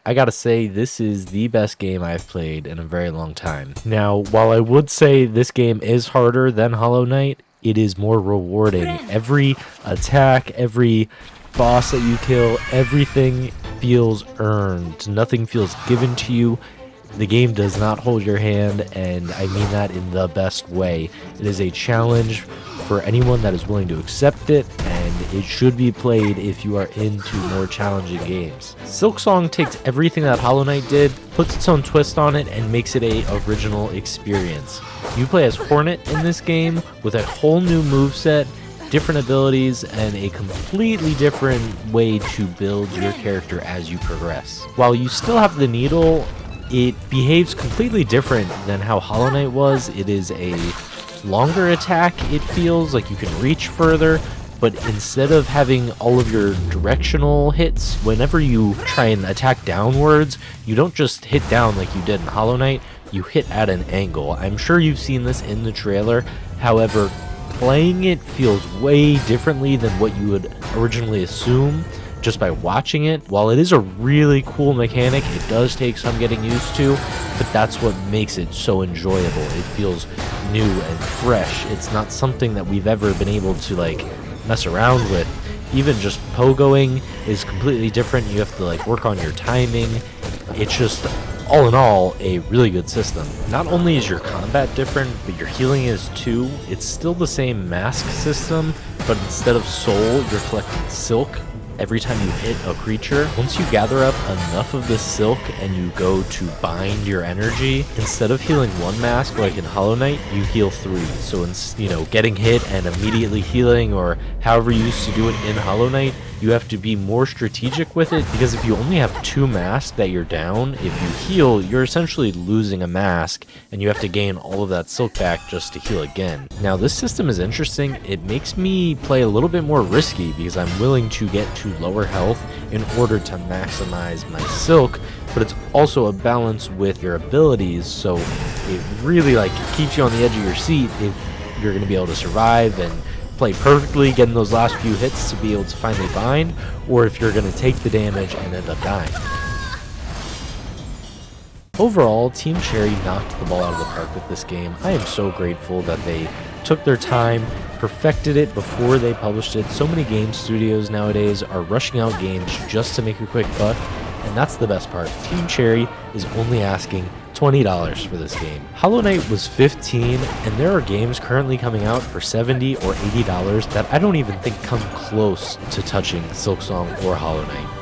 I gotta say, this is the best game I've played in a very long time. Now, while I would say this game is harder than Hollow Knight, it is more rewarding. Every attack, every boss that you kill, everything feels earned. Nothing feels given to you. The game does not hold your hand, and I mean that in the best way. It is a challenge for anyone that is willing to accept it, and it should be played if you are into more challenging games. Silksong takes everything that Hollow Knight did, puts its own twist on it, and makes it a original experience. You play as Hornet in this game with a whole new moveset, different abilities, and a completely different way to build your character as you progress. While you still have the needle, it behaves completely different than how Hollow Knight was. It is a longer attack, it feels like you can reach further, but instead of having all of your directional hits, whenever you try and attack downwards, you don't just hit down like you did in Hollow Knight, you hit at an angle. I'm sure you've seen this in the trailer, however, playing it feels way differently than what you would originally assume just by watching it. While it is a really cool mechanic, it does take some getting used to, but that's what makes it so enjoyable. It feels new and fresh. It's not something that we've ever been able to like mess around with. Even just pogoing is completely different. You have to like work on your timing. It's just all in all a really good system. Not only is your combat different, but your healing is too. It's still the same mask system, but instead of soul, you're collecting silk every time you hit a creature. Once you gather up enough of this silk and you go to bind your energy, instead of healing one mask like in Hollow Knight, you heal 3. So getting hit and immediately healing, or however you used to do it in Hollow Knight, you have to be more strategic with it, because if you only have 2 masks that you're down, if you heal, you're essentially losing a mask, and you have to gain all of that silk back just to heal again. Now, this system is interesting. It makes me play a little bit more risky, because I'm willing to get to lower health in order to maximize my silk, but it's also a balance with your abilities, so it really keeps you on the edge of your seat if you're going to be able to survive and play perfectly, getting those last few hits to be able to finally bind, or if you're going to take the damage and end up dying. Overall, Team Cherry knocked the ball out of the park with this game. I am so grateful that they took their time, perfected it before they published it. So many game studios nowadays are rushing out games just to make a quick buck, and that's the best part. Team Cherry is only asking $20 for this game. Hollow Knight was $15, and there are games currently coming out for $70 or $80 that I don't even think come close to touching Silksong or Hollow Knight.